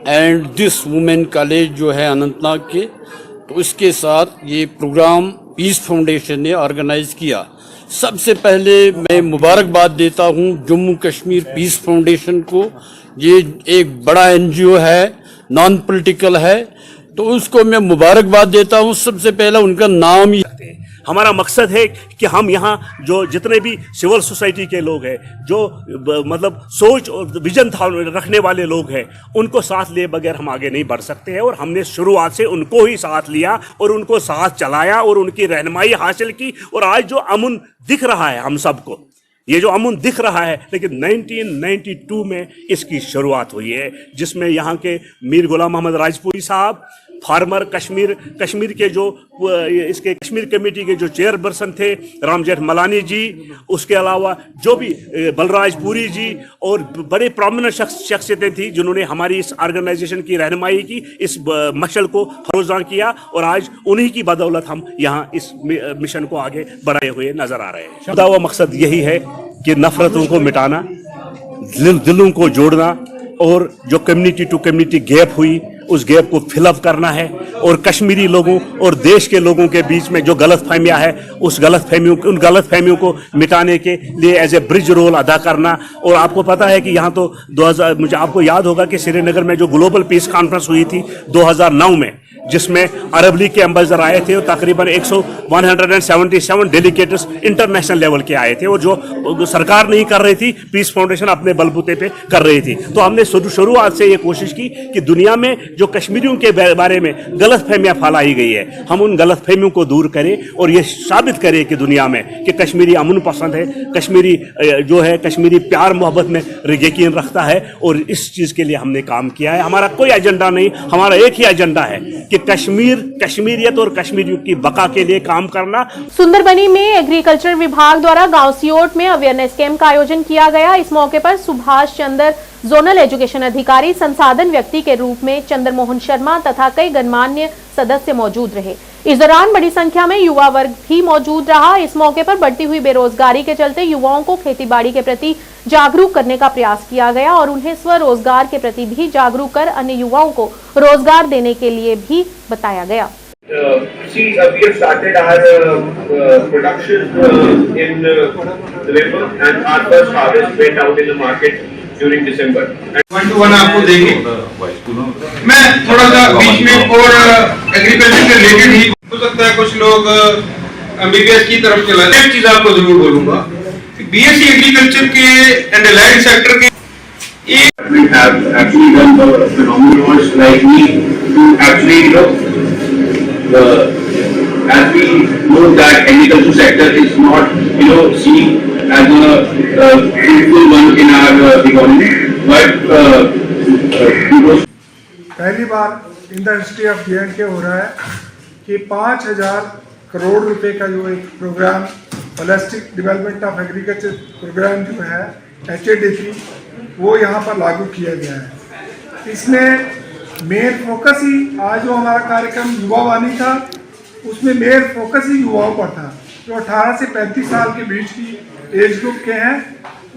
and this women college जो है अनंतनाग के, तो उसके साथ ये प्रोग्राम पीस फाउंडेशन ने ऑर्गेनाइज किया। सबसे पहले मैं मुबारकबाद देता हूँ जम्मू कश्मीर पीस फाउंडेशन को। ये एक बड़ा NGO है, नॉन पॉलिटिकल है, तो उसको मैं मुबारकबाद देता हूँ। सबसे पहला उनका नाम ही हमारा मकसद है कि हम यहाँ जो जितने भी सिविल सोसाइटी के लोग हैं, जो मतलब सोच और विजन रखने वाले लोग हैं, उनको साथ लिए बगैर हम आगे नहीं बढ़ सकते हैं। और हमने शुरुआत से उनको ही साथ लिया और उनको साथ चलाया और उनकी रहनुमाई हासिल की। और आज जो अमन दिख रहा है हम सबको, ये जो अमन दिख रहा है, लेकिन 1992 में इसकी शुरुआत हुई है, जिसमें यहाँ के मीर गुलाम मोहम्मद राजपुरी साहब, फार्मर कश्मीर के जो इसके कश्मीर कमेटी के जो चेयरपर्सन थे राम जेठमलानी जी, उसके अलावा जो भी बलराजपुरी जी और बड़े प्रोमिनेंट शख्सियतें थी जिन्होंने हमारी इस ऑर्गेनाइजेशन की रहनुमाई की, इस मशल को फरोज़ां किया। और आज उन्हीं की बदौलत हम यहाँ इस मिशन को आगे बढ़ाए हुए नजर आ रहे हैं। खुदा व मकसद यही है कि नफरतों को मिटाना, दिलों को जोड़ना और जो कम्युनिटी टू कम्युनिटी गैप हुई उस गैप को फिलअप करना है। और कश्मीरी लोगों और देश के लोगों के बीच में जो गलतफहमियां है उन गलतफहमियों को मिटाने के लिए एज ए ब्रिज रोल अदा करना। और आपको पता है कि यहाँ तो 2000 मुझे आपको याद होगा कि श्रीनगर में जो ग्लोबल पीस कॉन्फ्रेंस हुई थी 2009 में, जिसमें अरब लीग के एम्बेसडर आए थे और तकरीबन 177 डेलीगेट्स इंटरनेशनल लेवल के आए थे। और जो सरकार नहीं कर रही थी, पीस फाउंडेशन अपने बलबूते पे कर रही थी। तो हमने शुरुआत से ये कोशिश की कि दुनिया में जो कश्मीरियों के बारे में गलतफहमियां फैलाई गई है, हम उन गलतफहमियों को दूर करें और ये साबित करें कि दुनिया में कि कश्मीरी अमन पसंद है, कश्मीरी जो है कश्मीरी प्यार मोहब्बत में यकीन रखता है। और इस चीज़ के लिए हमने काम किया है। हमारा कोई एजेंडा नहीं, हमारा एक ही एजेंडा है कि कश्मीरियत और कश्मीरियों की बका के लिए काम करना। सुंदरबनी में एग्रीकल्चर विभाग द्वारा गांव सियोट में अवेयरनेस कैंप का आयोजन किया गया। इस मौके पर सुभाष चंद्र जोनल एजुकेशन अधिकारी, संसाधन व्यक्ति के रूप में चंद्रमोहन शर्मा तथा कई गणमान्य सदस्य मौजूद रहे। इस दौरान बड़ी संख्या में युवा वर्ग भी मौजूद रहा। इस मौके पर बढ़ती हुई बेरोजगारी के चलते युवाओं को खेतीबाड़ी के प्रति जागरूक करने का प्रयास किया गया और उन्हें स्वरोजगार के प्रति भी जागरूक कर अन्य युवाओं को रोजगार देने के लिए भी बताया गया। We have started our production in November and our first harvest went out in the market during December. 1-to-1 आपको देंगे। मैं थोड़ा सा बीच में और एग्रीकल्चर से रिलेटेड ही हो सकता है कुछ लोग MBBS की तरफ चला जाए। एक चीज आपको जरूर बोलूंगा, BSc एग्रीकल्चर के एंड एलाइड सेक्टर के We have actually done the phenomenal like me to actually as we know that agriculture sector is not seen as a fruitful one in our economy, but पहली बार in the history of J&K हो रहा है कि 5,000 करोड़ रुपए का जो एक programme holistic development of agriculture programme जो है HADP वो यहाँ पर लागू किया गया है। इसमें मेन फोकस ही आज जो हमारा कार्यक्रम युवा वाणी था उसमें मेन फोकस ही युवाओं पर था जो 18 से 35 साल के बीच की एज ग्रुप के हैं।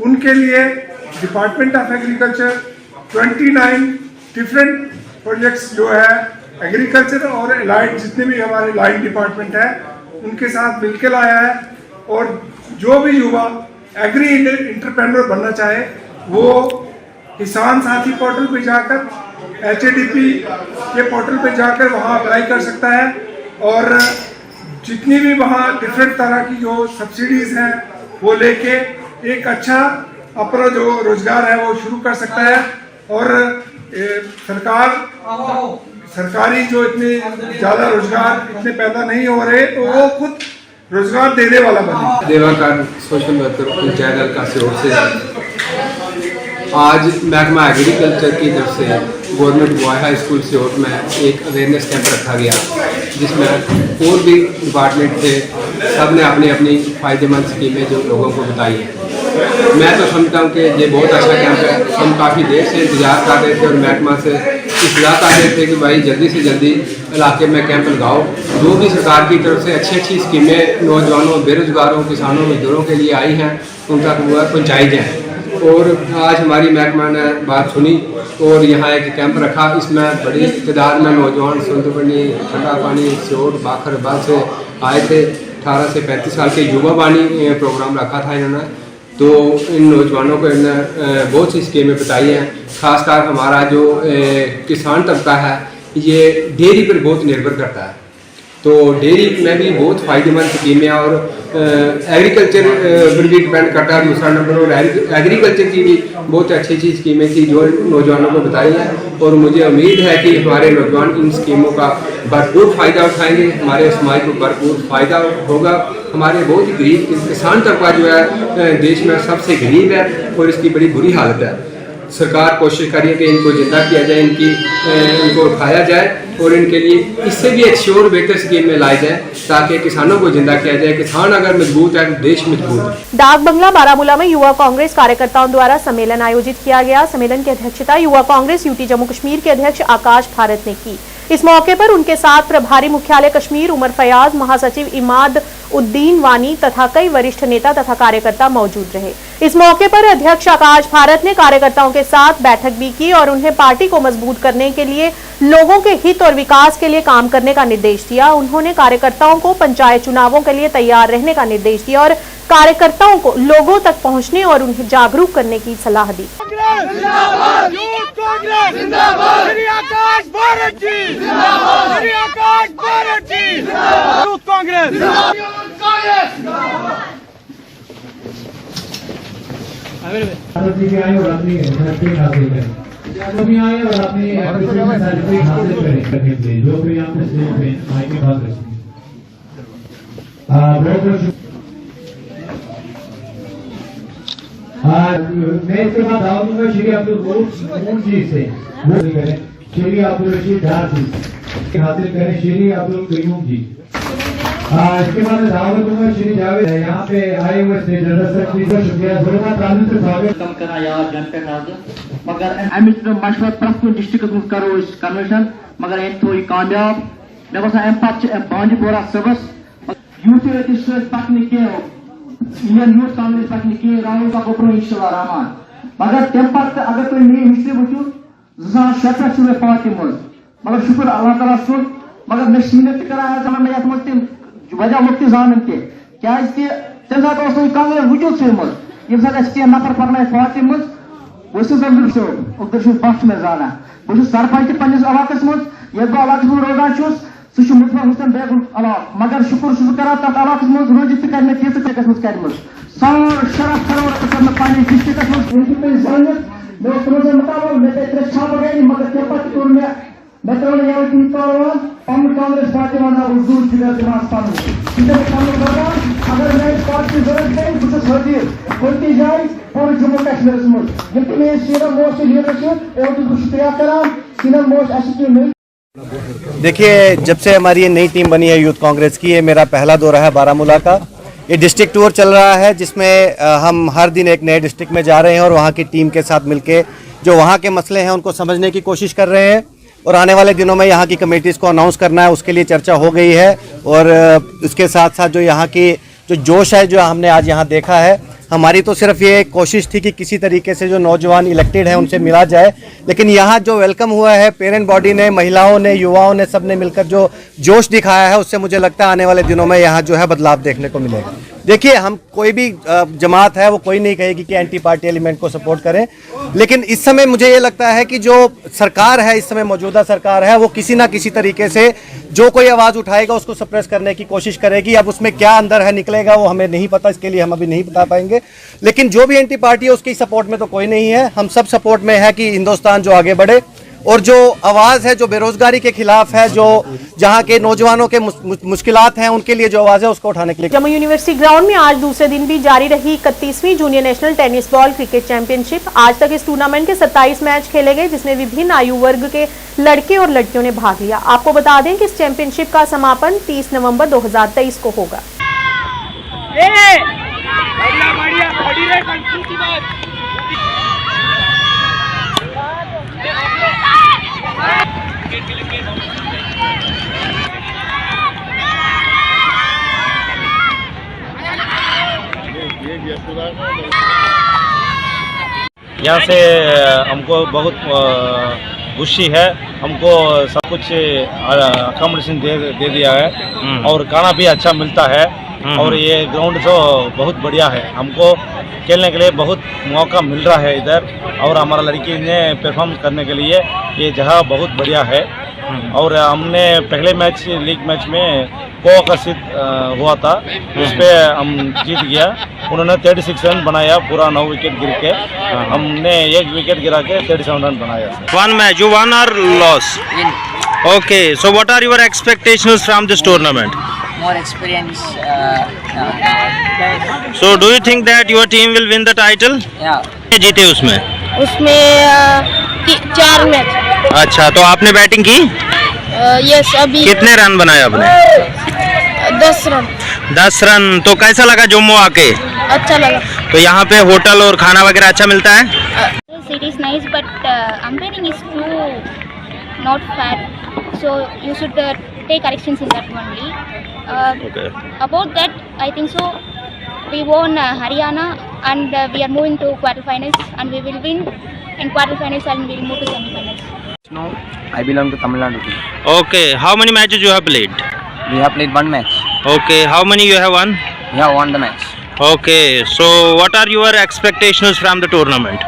उनके लिए department of agriculture 29 different projects जो है एग्रीकल्चर और एलाइड जितने भी हमारे लाइन डिपार्टमेंट है उनके साथ मिलकर लाया है। और जो भी युवा एग्री इंटरप्रेन्योर बनना चाहे वो किसान साथी पोर्टल पे जाकर HADP के पोर्टल पे जाकर वहाँ अप्लाई कर सकता है और जितनी भी वहाँ डिफरेंट तरह की जो सब्सिडीज हैं वो लेके एक अच्छा अपना जो रोजगार है वो शुरू कर सकता है। और सरकारी जो इतने ज़्यादा रोजगार इतने पैदा नहीं हो रहे तो वो खुद रोजगार देने वाला बने। देवाकर सोशल वर्कर पंचायत हल्का सीहोर से आज महकमा एग्रीकल्चर की तरफ से government boy high school Sehore में एक अवेयरनेस कैंप रखा गया जिसमें और भी डिपार्टमेंट थे, सब ने अपनी अपनी फ़ायदेमंद स्कीमें जो लोगों को बताई हैं। मैं तो समझता हूँ कि ये बहुत अच्छा कैंप है। हम काफ़ी देर से इंतजार कर रहे थे और महकमा से इंतजार कर रहे थे कि भाई जल्दी से जल्दी इलाके में कैंप लगाओ। जो भी सरकार की तरफ से अच्छी अच्छी स्कीमें नौजवानों, बेरोजगारों, किसानों, मजदूरों के लिए आई हैं उन तक वो पहुँचाई जाएँ। और आज हमारी महकमा ने बात सुनी और यहाँ एक कैंप रखा। इसमें बड़ी तादाद में नौजवान सुंदरबनी, ठंडा पानी, सीहोर, बाखर बल से आए थे। 18 से 35 साल के युवा वाणी प्रोग्राम रखा था इन्होंने। तो इन नौजवानों को इन्होंने बहुत सी स्कीमें बताई हैं। खासकर हमारा जो किसान तबका है ये डेयरी पर बहुत निर्भर करता है, तो डेयरी में भी बहुत फ़ायदेमंद स्कीमें और एग्रीकल्चर पर भी डिपेंड करता है दूसरा नंबर। और एग्रीकल्चर की भी बहुत अच्छी अच्छी स्कीमें थी जो नौजवानों को बताई हैं और मुझे उम्मीद है कि हमारे नौजवान इन स्कीमों का भरपूर फ़ायदा उठाएंगे। हमारे समाज को भरपूर फ़ायदा होगा। हमारे बहुत ही गरीब किसान तबका जो है देश में सबसे गरीब है और इसकी बड़ी बुरी हालत है। सरकार कोशिश करिए कि इनको जिंदा किया जाए, इनको उठाया जाए और इनके लिए इससे भी अच्छी और बेहतर स्कीम में लाई जाए ताकि किसानों को जिंदा किया जाए। किसान अगर मजबूत है तो देश मजबूत है। डाक बंगला बारामूला में युवा कांग्रेस कार्यकर्ताओं द्वारा सम्मेलन आयोजित किया गया। सम्मेलन की अध्यक्षता युवा कांग्रेस यूटी जम्मू कश्मीर के अध्यक्ष आकाश भारत ने की। इस मौके पर उनके साथ प्रभारी मुख्यालय कश्मीर उमर फयाज, महासचिव इमाद उद्दीन वानी तथा कई वरिष्ठ नेता तथा कार्यकर्ता मौजूद रहे। इस मौके पर अध्यक्ष आकाश भारत ने कार्यकर्ताओं के साथ बैठक भी की और उन्हें पार्टी को मजबूत करने के लिए लोगों के हित और विकास के लिए काम करने का निर्देश दिया। उन्होंने कार्यकर्ताओं को पंचायत चुनावों के लिए तैयार रहने का निर्देश दिया और कार्यकर्ताओं को लोगों तक पहुंचने और उन्हें जागरूक करने की सलाह दी। मैं इसके बाद दावा दूंगा श्री अब्दुल जी से वो करें, श्री अब्दुल रशीद डार जी हासिल करें, श्री अब्दुल कयूम जी। इसके बाद दावत दूंगा श्री जावेद यहाँ पे आए हुए स्टेट जनरल सेक्रेटरी को शुक्रिया जरूरत प्रांत से स्वागत कम करना यार जनता नाज़ मगर अमित मशवरत प्रस्तुत डिस्ट्रिक्ट में करो इस कन्वेंशन मगर एक थोड़ी कामयाब मैं बस एम्पैच बांडीपोरा सर्विस यूथ रजिस्टर पकने के इंडियन यूथ कांग्रेस पकने के राहुल का गोप्रो इंशाल्लाह रहमान मगर टेम्पर अगर कोई नई हिस्ट्री बुझू जहाँ शर्ट से पार्टी मज मगर शुक्र अल्लाह ताला सुन मगर नशीनत कराया जहाँ मैं याद वजह मुक्ति जान के क्या इसके तंजा तो सोई कांग्रेस वजूद से मज ये सब एसटी नफर पकड़ना पार्टी मज वो से जरूर से उधर से बख्श में जाना वो से सरपंच पंच इलाके मज ये तो इलाके में रोजान चुस सुश मुतफा हुसैन बेग अला मगर शुक्र शुक्र करा तक इलाके मज रोज फिकर में कैसे कैसे मज कर मज सार शराब खरोड़ करना पानी डिस्ट्रिक्ट मज उनकी पे इंसानियत मैं समझ मुताबिक मैं तेरे छाप गए मगर क्या पता तोड़ में बेहतर यार की कारवां हम कांग्रेस पार्टी वाला हुजूर की दिमाग पानी इधर काम करना अगर मैं पार्टी जरूरत है कुछ सोचिए कोई जाए और जम्मू कश्मीर में लेकिन मैं सीधा मोस्ट लीडरशिप और तो शुक्रिया करा सीधा मोस्ट एसटी में। देखिए, जब से हमारी ये नई टीम बनी है यूथ कांग्रेस की, ये मेरा पहला दौरा है बारामूला का। ये डिस्ट्रिक्ट टूर चल रहा है जिसमें हम हर दिन एक नए डिस्ट्रिक्ट में जा रहे हैं और वहाँ की टीम के साथ मिलके जो वहाँ के मसले हैं उनको समझने की कोशिश कर रहे हैं और आने वाले दिनों में यहाँ की कमेटीज़ को अनाउंस करना है, उसके लिए चर्चा हो गई है। और उसके साथ साथ जो यहाँ की जो जोश है जो हमने आज यहाँ देखा है, हमारी तो सिर्फ ये कोशिश थी कि किसी तरीके से जो नौजवान इलेक्टेड हैं उनसे मिला जाए, लेकिन यहाँ जो वेलकम हुआ है पेरेंट बॉडी ने, महिलाओं ने, युवाओं ने, सब ने मिलकर जो जोश दिखाया है उससे मुझे लगता है आने वाले दिनों में यहाँ जो है बदलाव देखने को मिलेगा। देखिए, हम कोई भी जमात है वो कोई नहीं कहेगी कि एंटी पार्टी एलिमेंट को सपोर्ट करें, लेकिन इस समय मुझे ये लगता है कि जो सरकार है, इस समय मौजूदा सरकार है, वो किसी ना किसी तरीके से जो कोई आवाज़ उठाएगा उसको सप्रेस करने की कोशिश करेगी। अब उसमें क्या अंदर है निकलेगा वो हमें नहीं पता, इसके लिए हम अभी नहीं बता पाएंगे, लेकिन जो भी एंटी पार्टी है उसकी सपोर्ट में तो कोई नहीं है। हम सब सपोर्ट में है कि हिंदुस्तान जो आगे बढ़े और जो आवाज़ है जो बेरोजगारी के खिलाफ है, जो जहाँ के नौजवानों के मुश्किलात हैं उनके लिए जो आवाज़ है उसको उठाने के लिए। जम्मू यूनिवर्सिटी ग्राउंड में आज दूसरे दिन भी जारी रही 31वीं junior national tennis ball cricket championship. आज तक इस टूर्नामेंट के 27 मैच खेले गए जिसमें विभिन्न आयु वर्ग के लड़के और लड़कियों ने भाग लिया। आपको बता दें कि इस चैंपियनशिप का समापन 30 नवंबर 2023 को होगा। यहाँ से हमको बहुत खुशी है, हमको सब कुछ अकोमोडेशन दे दिया है और खाना भी अच्छा मिलता है और ये ग्राउंड तो बहुत बढ़िया है, हमको खेलने के लिए बहुत मौका मिल रहा है इधर और हमारा लड़की ने परफॉर्म करने के लिए ये जगह बहुत बढ़िया है। और हमने पहले मैच लीग मैच में को-आकर्षित हुआ था, उस पर हम जीत गया। उन्होंने 36 रन बनाया, पूरा 9 विकेट गिर के, हमने 1 विकेट गिरा के 37 रन बनाया। One match, you won or lost? Okay, so what are your expectations from this tournament? More experience. So do you think that your team will win the title? Yeah. जीते उसमें? उसमें 4 match. अच्छा, तो आपने batting की? Yes, अभी। कितने run बनाए आपने? 10 रन। 10 रन। तो कैसा लगा जम्मू आके? अच्छा लगा। तो यहाँ पे होटल और खाना वगैरह अच्छा मिलता है? It is nice, but umpiring is too not fair. So you should take corrections in that only. Okay. About that, I think so. We won Haryana and we are moving to quarterfinals and we will win in quarterfinals and we will move to semifinals. No, I belong to Tamil Nadu team. Okay, how many matches you have played? We have played 1 match. Okay, how many you have won? We have won the match. Okay, so what are your expectations from the tournament?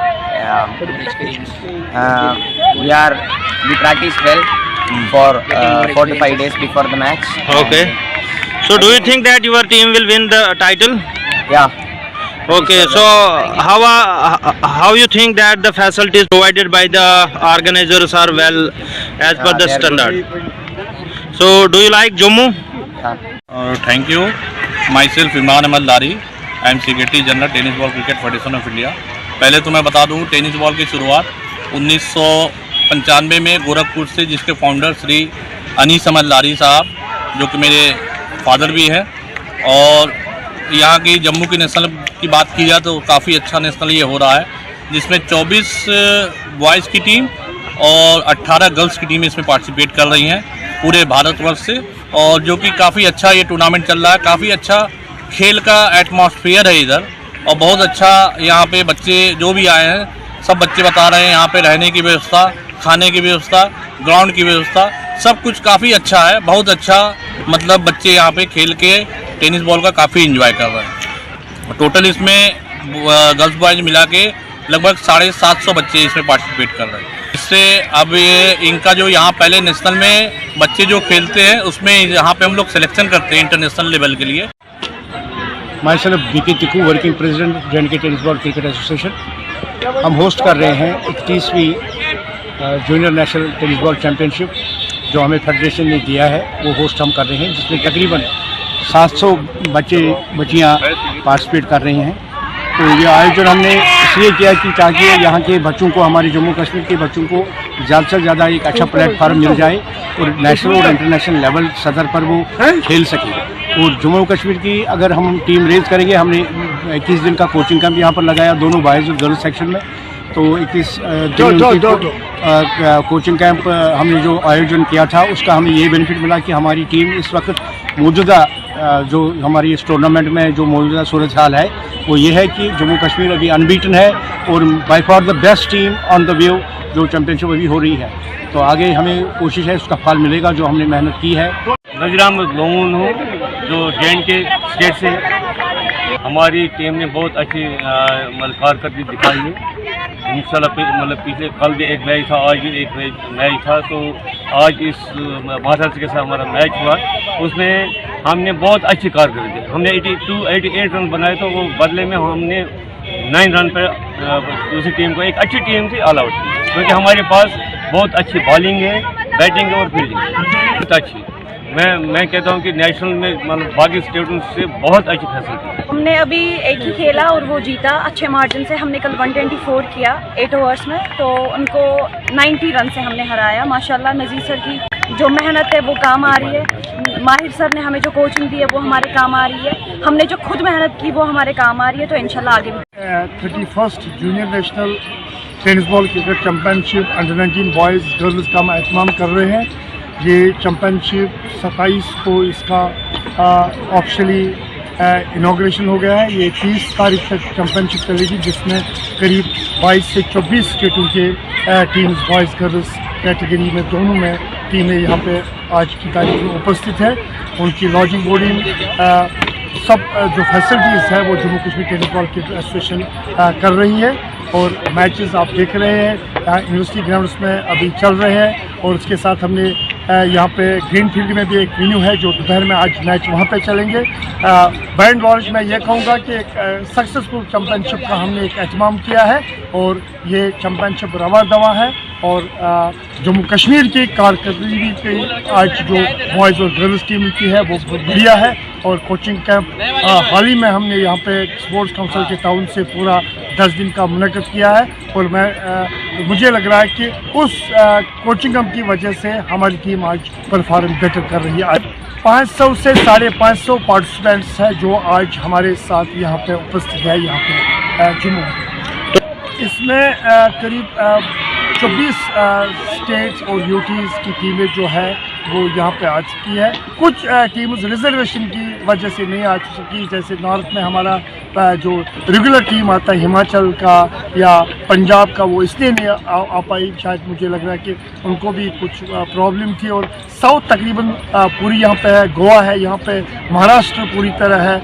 We practice well for 4 to 5 days before the match. Okay. So do you think that your team will win the title? Yeah. Okay, so how you think that the facilities provided by the organizers are well as per the standard? So do you like Jammu? Thank you. Myself Imran Ahmed Lari. I am Secretary General Tennis Ball Cricket Federation of India. पहले तो मैं बता दूं tennis ball की शुरुआत 1995 में गोरखपुर से, जिसके फाउंडर श्री अनीस अहमद लारी साहब, जो कि मेरे फादर भी है। और यहाँ की जम्मू की नेशनल की बात की जाए तो काफ़ी अच्छा नेशनल ये हो रहा है, जिसमें 24 बॉयज़ की टीम और 18 गर्ल्स की टीम इसमें पार्टिसिपेट कर रही हैं पूरे भारतवर्ष से। और जो कि काफ़ी अच्छा ये टूर्नामेंट चल रहा है, काफ़ी अच्छा खेल का एटमॉस्फेयर है इधर, और बहुत अच्छा यहाँ पे बच्चे जो भी आए हैं सब बच्चे बता रहे हैं यहाँ पे रहने की व्यवस्था, खाने की व्यवस्था, ग्राउंड की व्यवस्था, सब कुछ काफ़ी अच्छा है। बहुत अच्छा, मतलब बच्चे यहाँ पे खेल के टेनिस बॉल का काफ़ी एंजॉय कर रहे हैं। टोटल इसमें गर्ल्स बॉयज मिला के लगभग 750 बच्चे इसमें पार्टिसिपेट कर रहे हैं। इससे अब ये इनका जो यहाँ पहले नेशनल में बच्चे जो खेलते हैं उसमें यहाँ पे हम लोग सिलेक्शन करते हैं इंटरनेशनल लेवल के लिए। Myself BK Tikku, working president J and K tennis ball cricket association. हम होस्ट कर रहे हैं 31वीं junior national tennis ball championship जो हमें फेडरेशन ने दिया है, वो होस्ट हम कर रहे हैं, जिसमें तकरीबन 700 बच्चियाँ पार्टिसिपेट कर रही हैं। तो ये आयोजन हमने इसलिए किया कि ताकि यहाँ के बच्चों को, हमारे जम्मू कश्मीर के बच्चों को ज़्यादा से ज़्यादा एक अच्छा प्लेटफॉर्म मिल जाए और नेशनल और इंटरनेशनल लेवल सतर पर वो खेल सकें। और जम्मू कश्मीर की अगर हम टीम रेज करेंगे, हमने 21 दिन का कोचिंग कैंप यहाँ पर लगाया दोनों बॉयज़ और गर्ल्स सेक्शन में। तो 21 कोचिंग कैंप हमने जो आयोजन किया था उसका हमें ये बेनिफिट मिला कि हमारी टीम इस वक्त मौजूदा जो हमारी इस टूर्नामेंट में जो मौजूदा सूरत हाल है वो ये है कि जम्मू कश्मीर अभी अनबीटन है और by far the best team on the way जो चैम्पियनशिप अभी हो रही है। तो आगे हमें कोशिश है उसका फल मिलेगा जो हमने मेहनत की है। नजराम लोन हूँ जो जे&के स्टेट से। हमारी टीम ने बहुत अच्छी कारकर्दगी दिखाई है। इंशाल्लाह मतलब पिछले कल भी एक मैच था, आज भी एक मैच था। तो आज इस महाराष्ट्र के साथ हमारा मैच हुआ, उसमें हमने बहुत अच्छी कारकर्दगी, हमने 88 रन बनाए, तो वो बदले में हमने 9 रन पर दूसरी टीम को, एक अच्छी टीम थी, ऑल आउट की। क्योंकि हमारे पास बहुत अच्छी बॉलिंग है, बैटिंग है और फील्डिंग बहुत अच्छी। मैं कहता हूँ कि नेशनल में मतलब बाकी स्टेटों से बहुत अच्छी फैसिलिटी। हमने अभी एक ही खेला और वो जीता अच्छे मार्जिन से। हमने कल 124 किया 8 ओवर्स में, तो उनको 90 रन से हमने हराया। माशाल्लाह नज़ीर सर की जो मेहनत है वो काम आ रही है, माहिर सर ने हमें जो कोचिंग दी है वो हमारे काम आ रही है, हमने जो खुद मेहनत की वो हमारे काम आ रही है। तो इंशाल्लाह आगे भी 31st junior national tennis ball cricket championship under 19 boys girls का हम एहतमाम कर रहे हैं। ये चैम्पियनशिप 27 को इसका ऑफिशियली इनाग्रेशन हो गया है। ये 30 तारीख तक चैम्पियनशिप चलेगी, जिसमें करीब 22 से 24 स्टेटों के टीम्स बॉयज़ गर्ल्स कैटेगरी में दोनों में टीमें यहाँ पे आज की तारीख में उपस्थित है। उनकी लॉजिंग बोर्डिंग सब जो फैसिलिटीज़ है वो Jammu Kashmir tennis ball cricket association कर रही है। और मैचेस आप देख रहे हैं यूनिवर्सिटी ग्राउंड्स में अभी चल रहे हैं। और उसके साथ हमने यहाँ पे ग्रीन फील्ड में भी एक वेन्यू है जो दोपहर में आज मैच वहाँ पे चलेंगे। बैंड लॉन्च में ये कहूँगा कि एक सक्सेसफुल चैम्पियनशिप का हमने एक एहतमाम किया है और ये चैम्पियनशिप रवा दवा है। और जम्मू कश्मीर की कारकर्दगी की आज जो बॉयज़ और गर्ल्स टीम की है वो बहुत बढ़िया है। और कोचिंग कैंप हाल ही में हमने यहाँ पे स्पोर्ट्स काउंसिल के ताउन से पूरा 10 दिन का मुनक़द किया है। और मुझे लग रहा है कि उस कोचिंग कैंप की वजह से हमारी टीम आज परफॉर्म बेटर कर रही है। आज 500 से 550 पार्टिसिपेंट्स हैं जो आज हमारे साथ यहाँ पे उपस्थित है यहाँ पे जम्मू। इसमें करीब 24 स्टेट्स और यूटीज़ की टीमें जो है वो यहाँ पे आ चुकी है। कुछ टीम रिजर्वेशन की वजह से नहीं आ चुकी, जैसे नॉर्थ में हमारा जो रेगुलर टीम आता है हिमाचल का या पंजाब का, वो इसलिए नहीं आ पाई। शायद मुझे लग रहा है कि उनको भी कुछ प्रॉब्लम थी। और साउथ तकरीबन पूरी यहाँ पे है, गोवा है यहाँ पे, महाराष्ट्र पूरी तरह है,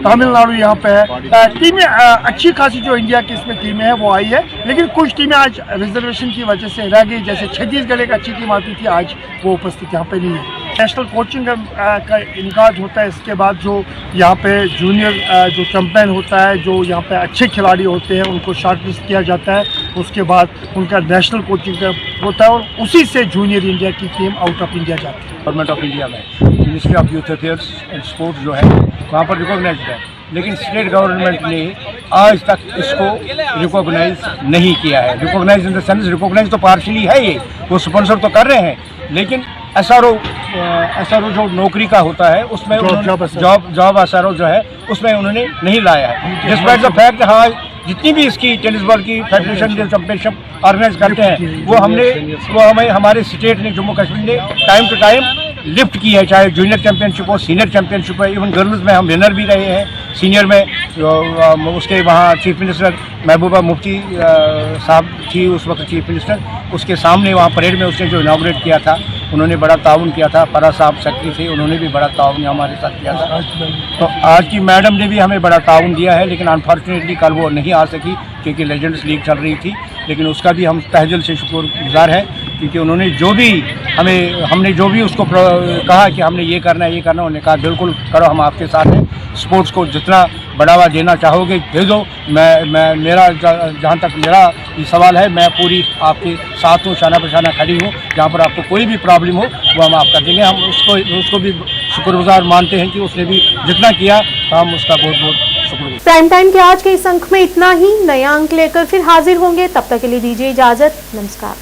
तमिलनाडु यहाँ पे है। टीमें अच्छी खासी जो इंडिया की इसमें टीमें हैं वो आई है, लेकिन कुछ टीमें आज रिजर्वेशन की वजह से रह गई। जैसे छत्तीसगढ़ एक अच्छी टीम आती थी, आज वो उपस्थित यहाँ पे नहीं है। नेशनल कोचिंग का इनकाज होता है, इसके बाद जो यहाँ पे जूनियर जो चैम्पियन होता है, जो यहाँ पे अच्छे खिलाड़ी होते हैं उनको शॉर्टलिस्ट किया जाता है। उसके बाद उनका नेशनल कोचिंग का होता है और उसी से जूनियर इंडिया की टीम आउट ऑफ इंडिया जाती है। गवर्नमेंट ऑफ इंडिया में ministry of youth affairs and sports जो है वहाँ पर रिकॉग्नाइज है, लेकिन स्टेट गवर्नमेंट ने आज तक इसको रिकॉग्नाइज नहीं किया है। Recognise in the sense, recognise तो पार्शली है, ये वो स्पॉन्सर तो कर रहे हैं, लेकिन SRO जो नौकरी का होता है उसमें जॉब SRO जो है उसमें उन्होंने नहीं लाया है। डिस्पाइट द फैक्ट हाँ जितनी भी इसकी टेनिस बॉल की फेडरेशन जो चैंपियनशिप ऑर्गेनाइज करते हैं वो हमें हमारे स्टेट ने जम्मू कश्मीर ने टाइम टू टाइम लिफ्ट की है, चाहे जूनियर चैंपियनशिप हो, सीनियर चैंपियनशिप हो, इवन गर्ल्स में हम विनर भी रहे हैं, सीनियर में उसके वहाँ चीफ मिनिस्टर महबूबा मुफ्ती साहब थी उस वक्त चीफ मिनिस्टर, उसके सामने वहाँ परेड में उसने जो इनाग्रेट किया था उन्होंने बड़ा ताउन किया था। फराज साहब सेक्रेटरी थे, उन्होंने भी बड़ा ताउन हमारे साथ किया था। तो आज की मैडम ने भी हमें बड़ा ताउन दिया है, लेकिन अनफॉर्चुनेटली कल वो नहीं आ सकी क्योंकि लेजेंड्स लीग चल रही थी, लेकिन उसका भी हम तहदिल से शुक्रगुजार हैं क्योंकि उन्होंने जो भी हमने जो भी उसको कहा कि हमने ये करना है उन्होंने कहा बिल्कुल करो, हम आपके साथ हैं, स्पोर्ट्स को जितना बढ़ावा देना चाहोगे दे दो। मेरा जहाँ तक मेरा सवाल है मैं पूरी आपके साथ हूँ, शाना बशाना खड़ी हूँ, जहाँ पर आपको कोई भी प्रॉब्लम हो वो हम आपका देंगे। हम उसको भी शुक्रगुजार मानते हैं कि उसने भी जितना किया तो हम उसका बहुत बहुत शुक्रगुजार। प्राइम टाइम के आज के इस अंक में इतना ही। नया अंक लेकर फिर हाजिर होंगे, तब तक के लिए दीजिए इजाजत। नमस्कार।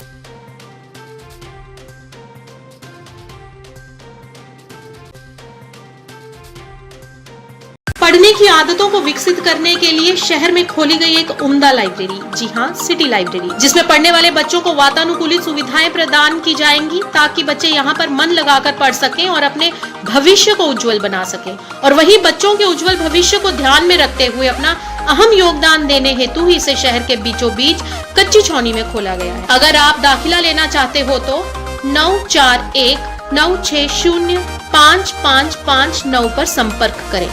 पढ़ने की आदतों को विकसित करने के लिए शहर में खोली गई एक उम्दा लाइब्रेरी, जी हाँ सिटी लाइब्रेरी, जिसमें पढ़ने वाले बच्चों को वातानुकूलित सुविधाएं प्रदान की जाएंगी ताकि बच्चे यहाँ पर मन लगाकर पढ़ सकें और अपने भविष्य को उज्जवल बना सकें। और वही बच्चों के उज्जवल भविष्य को ध्यान में रखते हुए अपना अहम योगदान देने हेतु ही इसे शहर के बीचों बीच कच्ची छौनी में खोला गया है। अगर आप दाखिला लेना चाहते हो तो 9419605559 पर संपर्क करें।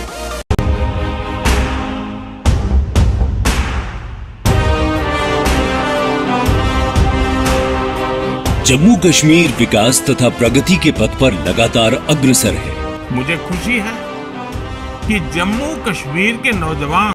जम्मू कश्मीर विकास तथा प्रगति के पथ पर लगातार अग्रसर है। मुझे खुशी है कि जम्मू कश्मीर के नौजवान